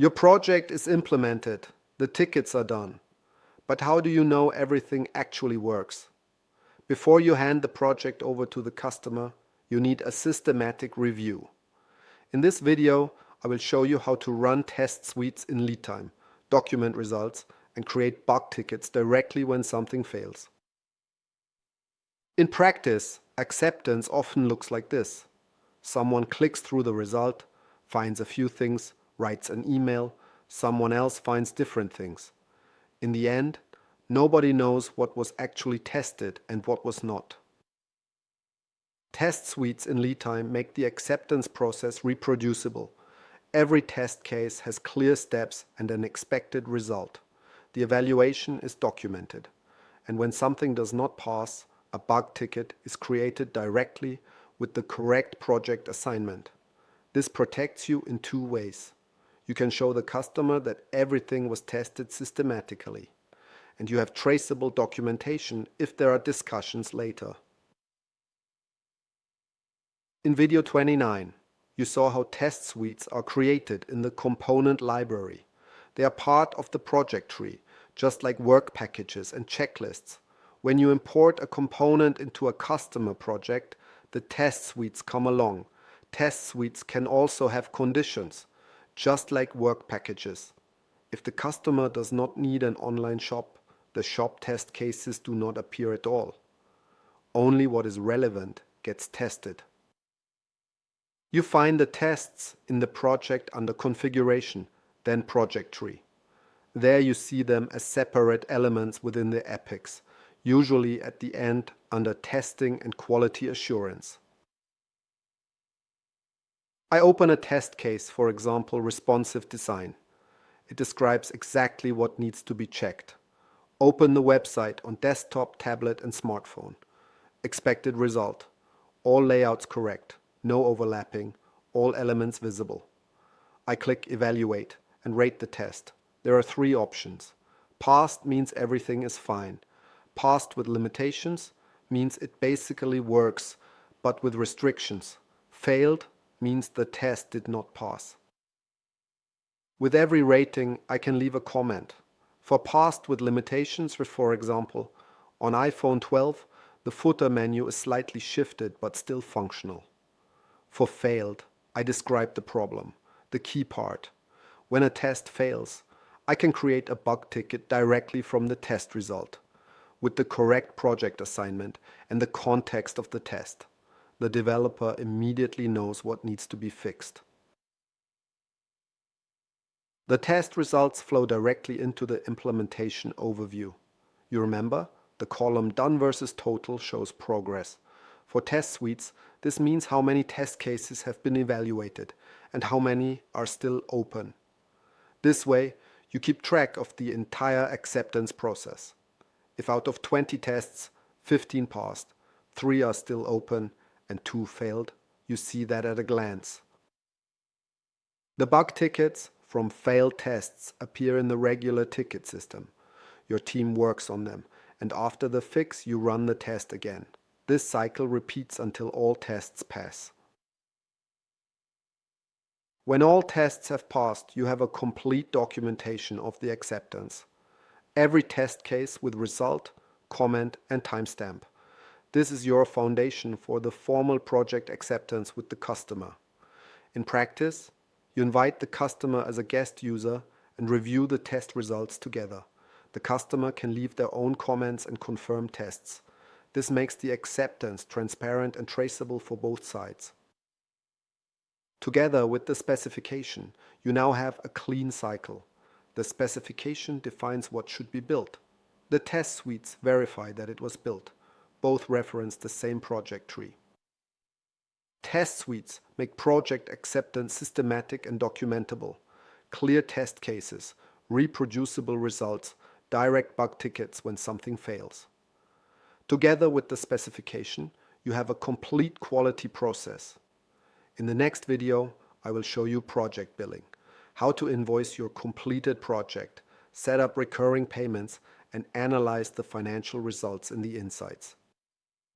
Your project is implemented, the tickets are done. But how do you know everything actually works? Before you hand the project over to the customer, you need a systematic review. In this video, I will show you how to run test suites in Leadtime, document results, and create bug tickets directly when something fails. In practice, acceptance often looks like this. Someone clicks through the result, finds a few things, writes an email, someone else finds different things. In the end, nobody knows what was actually tested and what was not. Test suites in Leadtime make the acceptance process reproducible. Every test case has clear steps and an expected result. The evaluation is documented. And when something does not pass, a bug ticket is created directly with the correct project assignment. This protects you in two ways. You can show the customer that everything was tested systematically, and you have traceable documentation if there are discussions later. In video 29, you saw how test suites are created in the component library. They are part of the project tree, just like work packages and checklists. When you import a component into a customer project, the test suites come along. Test suites can also have conditions, just like work packages. If the customer does not need an online shop, the shop test cases do not appear at all. Only what is relevant gets tested. You find the tests in the project under Configuration, then Project Tree. There you see them as separate elements within the epics, usually at the end under Testing and Quality Assurance. I open a test case, for example, responsive design. It describes exactly what needs to be checked. Open the website on desktop, tablet and smartphone. Expected result. All layouts correct. No overlapping. All elements visible. I click Evaluate and rate the test. There are three options. Passed means everything is fine. Passed with limitations means it basically works, but with restrictions. Failed means the test did not pass. With every rating, I can leave a comment. For passed with limitations, for example, on iPhone 12, the footer menu is slightly shifted but still functional. For failed, I describe the problem, the key part. When a test fails, I can create a bug ticket directly from the test result, with the correct project assignment and the context of the test. The developer immediately knows what needs to be fixed. The test results flow directly into the implementation overview. You remember, the column Done versus Total shows progress. For test suites, this means how many test cases have been evaluated and how many are still open. This way, you keep track of the entire acceptance process. If out of 20 tests, 15 passed, 3 are still open, and 2 failed, you see that at a glance. The bug tickets from failed tests appear in the regular ticket system. Your team works on them, and after the fix, you run the test again. This cycle repeats until all tests pass. When all tests have passed, you have a complete documentation of the acceptance. Every test case with result, comment, and timestamp. This is your foundation for the formal project acceptance with the customer. In practice, you invite the customer as a guest user and review the test results together. The customer can leave their own comments and confirm tests. This makes the acceptance transparent and traceable for both sides. Together with the specification, you now have a clean cycle. The specification defines what should be built. The test suites verify that it was built. Both reference the same project tree. Test suites make project acceptance systematic and documentable. Clear test cases, reproducible results, direct bug tickets when something fails. Together with the specification, you have a complete quality process. In the next video, I will show you project billing, how to invoice your completed project, set up recurring payments, and analyze the financial results in the insights.